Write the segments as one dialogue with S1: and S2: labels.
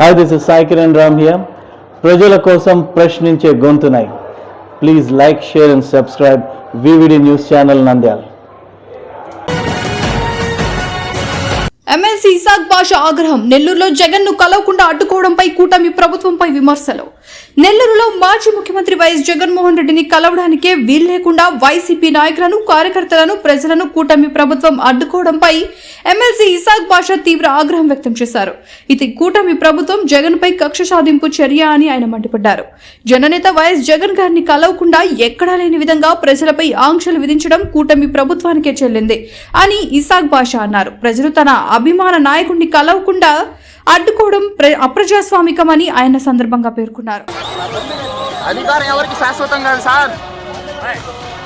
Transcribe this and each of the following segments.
S1: Hi, this is Sai Kiran Ram here. ప్రజల కోసం ప్రశ్నించే గొంతునై please like, share and subscribe VVD news channel Nandyal.
S2: MLC Isaq Basha ఆగ్రహం. నెల్లూరులో జగన్ ను కలవకుండా అడ్డుకోవడంపై కూటమి ప్రభుత్వంపై విమర్శలు. నెల్లూరులో మాజీ ముఖ్యమంత్రి వైఎస్ జగన్మోహన్ రెడ్డిని కలవడానికే వీల్లేకుండా వైసీపీ నాయకులను, కార్యకర్తలను, ప్రజలను కూటమి ప్రభుత్వం అడ్డుకోవడంపై ఎమ్మెల్సీ ఇసాక్ బాషా తీవ్ర ఆగ్రహం వ్యక్తం చేశారు. ఇది కూటమి ప్రభుత్వం జగన్ పై కక్ష సాధింపు చర్య అని ఆయన మండిపడ్డారు. జననేత వైఎస్ జగన్ గారిని కలవకుండా ఎక్కడా లేని విధంగా ప్రజలపై ఆంక్షలు విధించడం కూటమి ప్రభుత్వానికే చెల్లింది అని ఇసాక్ బాషా అన్నారు. ప్రజలు తన అభిమాన నాయకుడిని కలవకుండా అడ్డుకోవడం అప్రజాస్వామికమని ఆయన సందర్భంగా పేర్కొన్నారు.
S3: అధికారం ఎవరికి శాశ్వతం కాదు సార్.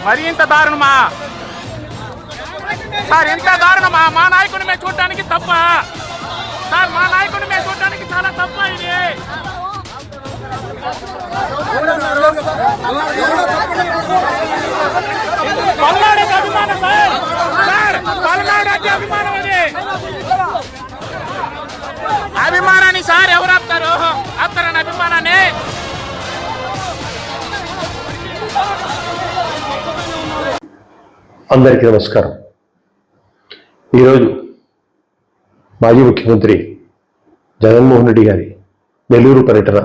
S3: మరి ఇంత దారుణమా సార్? ఎంత దారుణమా? మా నాయకుడిని మేము చూడటానికి తప్ప సార్? మా నాయకుడిని మేము చూడటానికి చాలా తప్ప. ఇది పల్నాడుకి అభిమానం సార్. పల్నాడుకి అభిమానం. అది అభిమానాన్ని సార్ ఎవరు ఆపుతారు? ఆపుతారని అభిమానాన్ని.
S4: అందరికీ నమస్కారం. ఈరోజు మాజీ ముఖ్యమంత్రి జగన్మోహన్ రెడ్డి గారి నెల్లూరు పర్యటన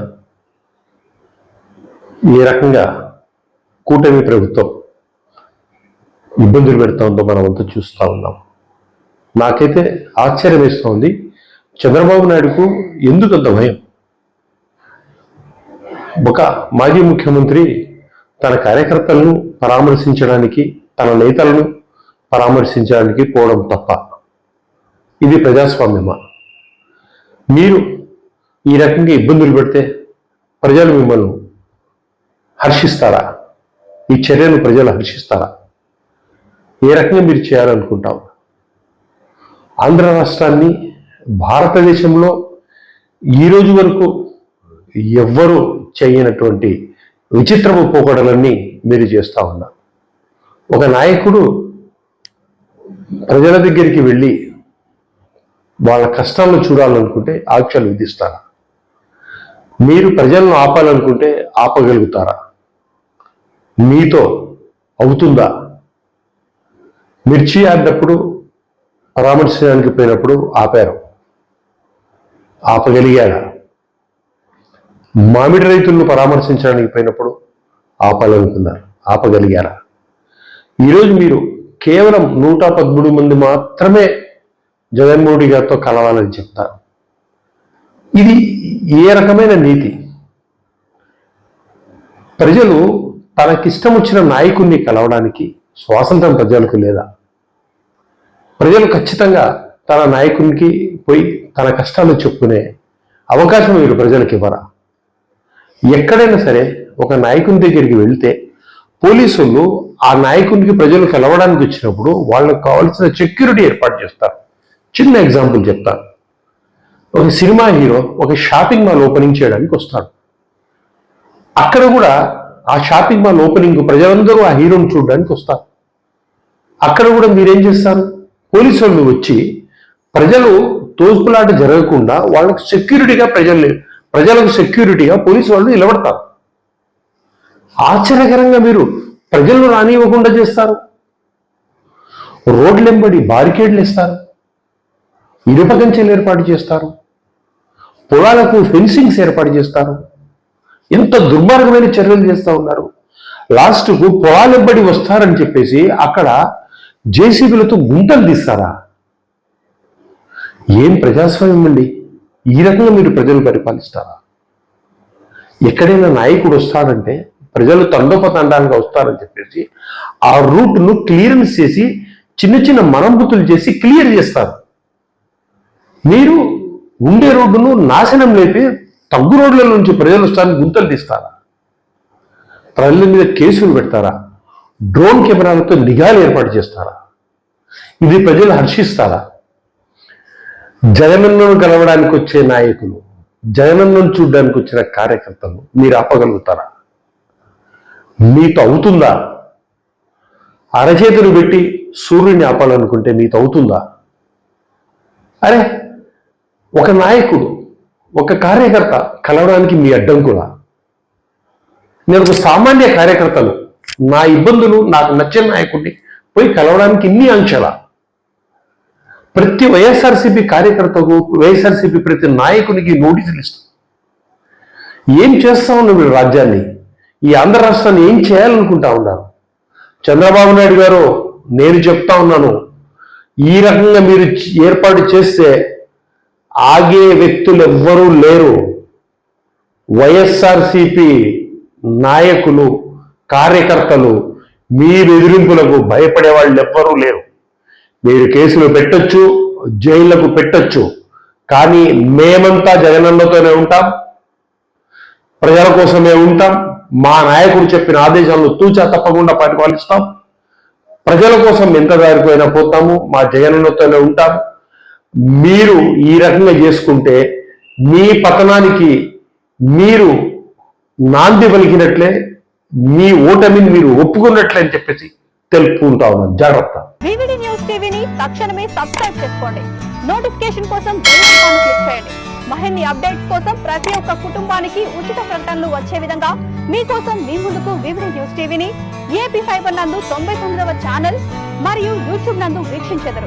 S4: ఏ రకంగా కూటమి ప్రభుత్వం ఇబ్బందులు పెడతా ఉందో మనం అంతా చూస్తూ ఉన్నాం. నాకైతే ఆశ్చర్యం వేస్తోంది, చంద్రబాబు నాయుడుకు ఎందుకు అంత భయం? ఒక మాజీ ముఖ్యమంత్రి తన కార్యకర్తలను పరామర్శించడానికి, తన నేతలను పరామర్శించడానికి పోవడం తప్ప ఇది ప్రజాస్వామ్యమా? మీరు ఈ రకంగా ఇబ్బందులు పెడితే ప్రజలు మిమ్మల్ని హర్షిస్తారా? ఈ చర్యను ప్రజలు హర్షిస్తారా? ఏ రకంగా మీరు చేయాలనుకుంటాం? ఆంధ్ర రాష్ట్రాన్ని భారతదేశంలో ఈరోజు వరకు ఎవ్వరూ చేయనటువంటి విచిత్రపు పోకడలన్నీ మీరు చేస్తూ ఉన్నారు. ఒక నాయకుడు ప్రజల దగ్గరికి వెళ్ళి వాళ్ళ కష్టాలను చూడాలనుకుంటే ఆంక్షలు విధిస్తారా? మీరు ప్రజలను ఆపాలనుకుంటే ఆపగలుగుతారా? మీతో అవుతుందా? మిర్చి ఆడినప్పుడు, పరామర్శించడానికి పోయినప్పుడు ఆపారు, ఆపగలిగారా? మామిడి రైతులను పరామర్శించడానికి పోయినప్పుడు ఆపాలనుకున్నారు, ఆపగలిగారా? ఈరోజు మీరు కేవలం 113 మంది మాత్రమే జగన్మోహన్ రెడ్డి గారితో కలవాలని చెప్తారు. ఇది ఏ రకమైన నీతి? ప్రజలు తనకిష్టం వచ్చిన నాయకుడిని కలవడానికి స్వాతంత్రం ప్రజలకు లేదా? ప్రజలు ఖచ్చితంగా తన నాయకునికి పోయి తన కష్టాలు చెప్పుకునే అవకాశం మీరు ప్రజలకు ఇవ్వరా? ఎక్కడైనా సరే ఒక నాయకుని దగ్గరికి వెళ్తే పోలీసులు ఆ నాయకునికి ప్రజలు కలవడానికి వచ్చినప్పుడు వాళ్ళకు కావాల్సిన సెక్యూరిటీ ఏర్పాటు చేస్తారు. చిన్న ఎగ్జాంపుల్ చెప్తాను. ఒక సినిమా హీరో ఒక షాపింగ్ మాల్ ఓపెనింగ్ చేయడానికి వస్తాడు. అక్కడ కూడా ఆ షాపింగ్ మాల్ ఓపెనింగ్ ప్రజలందరూ ఆ హీరోని చూడడానికి వస్తారు. అక్కడ కూడా మీరేం చేస్తారు? పోలీసు వాళ్ళు వచ్చి ప్రజలు తోసుకులాట జరగకుండా వాళ్ళకు సెక్యూరిటీగా ప్రజలకు సెక్యూరిటీగా పోలీసు వాళ్ళు నిలబడతారు. ఆశ్చర్యకరంగా మీరు ప్రజలను రానివ్వకుండా చేస్తారు. రోడ్లెంబడి బారికేడ్లు ఇస్తారు, ఇనుప కంచెలు ఏర్పాటు చేస్తారు, పొలాలకు ఫెన్సింగ్స్ ఏర్పాటు చేస్తారు. ఎంత దుర్మార్గమైన చర్యలు చేస్తూ ఉన్నారు. లాస్ట్కు పొలాలెంబడి వస్తారని చెప్పేసి అక్కడ జేసీబీలతో గుంటలు తీస్తారా? ఏం ప్రజాస్వామ్యం అండి? ఈ రకంగా మీరు ప్రజలు పరిపాలిస్తారా? ఎక్కడైనా నాయకుడు వస్తాడంటే ప్రజలు తండోపతండాలుగా వస్తారని చెప్పేసి ఆ రూట్ను క్లియరెన్స్ చేసి చిన్న చిన్న మరమ్మతులు చేసి క్లియర్ చేస్తారు. మీరు ఉండే రోడ్డును నాశనం లేపి తగ్గు రోడ్ల నుంచి ప్రజలు వస్తారని గుంతలు తీస్తారా? ప్రజల మీద కేసులు పెడతారా? డ్రోన్ కెమెరాలతో నిఘాలు ఏర్పాటు చేస్తారా? ఇది ప్రజలు హర్షిస్తారా? జగనన్నను కలవడానికి వచ్చే నాయకులు, జగనన్నను చూడడానికి వచ్చిన కార్యకర్తలు మీరు ఆపగలుగుతారా? మీతో అవుతుందా? అరచేతులు పెట్టి సూర్యుడిని ఆపాలనుకుంటే మీతో అవుతుందా? అరే ఒక నాయకుడు ఒక కార్యకర్త కలవడానికి మీ అడ్డం కూడా. నేను ఒక సామాన్య కార్యకర్తను, నా ఇబ్బందులు నాకు నచ్చిన నాయకుడిని పోయి కలవడానికి ఇన్ని ఆంక్షల. ప్రతి వైఎస్ఆర్సీపీ కార్యకర్తకు, వైఎస్ఆర్సీపీ ప్రతి నాయకునికి నోటీసులు ఇస్తుంది. ఏం చేస్తా ఉన్నాం వీళ్ళు రాజ్యాన్ని? ఈ ఆంధ్ర రాష్ట్రాన్ని ఏం చేయాలనుకుంటా ఉన్నారు? చంద్రబాబు నాయుడు గారు, నేను చెప్తా ఉన్నాను, ఈ రకంగా మీరు ఏర్పాటు చేస్తే ఆగే వ్యక్తులు ఎవ్వరూ లేరు. వైఎస్ఆర్సీపీ నాయకులు, కార్యకర్తలు మీ బెదిరింపులకు భయపడే వాళ్ళు ఎవ్వరూ లేరు. మీరు కేసులు పెట్టొచ్చు, జైళ్లకు పెట్టొచ్చు, కానీ మేమంతా జగనన్నతోనే ఉంటాం, ప్రజల కోసమే ఉంటాం. మా నాయకుడు చెప్పిన ఆదేశాలను తూచా తప్పకుండా పరిపాలిస్తాం. ప్రజల కోసం ఎంత దారిపోయినా పోతాము, మా జగనన్నతోనే ఉంటాం. మీరు ఈ రకంగా చేసుకుంటే మీ పతనానికి మీరు నాంది పలికినట్లే, మీ ఓటమిని మీరు ఒప్పుకున్నట్లే అని చెప్పేసి తెలుపుకుంటా ఉన్నాను. జాగ్రత్త.
S5: వివిడి న్యూస్ టీవీని తక్షణమే సబ్స్క్రైబ్ చేసుకోండి. నోటిఫికేషన్ కోసం బెల్ ఐకాన్ క్లిక్ చేయండి. మరిన్ని అప్డేట్స్ కోసం ప్రతి ఒక్క కుటుంబానికి ఉచిత ప్రకటనలు వచ్చే విధంగా మీకోసం మీ ముందుకు వివిడి న్యూస్ టీవీని ఏపీ ఫైబర్ నందు 99వ ఛానల్ మరియు యూట్యూబ్ నందు వీక్షించెదరు.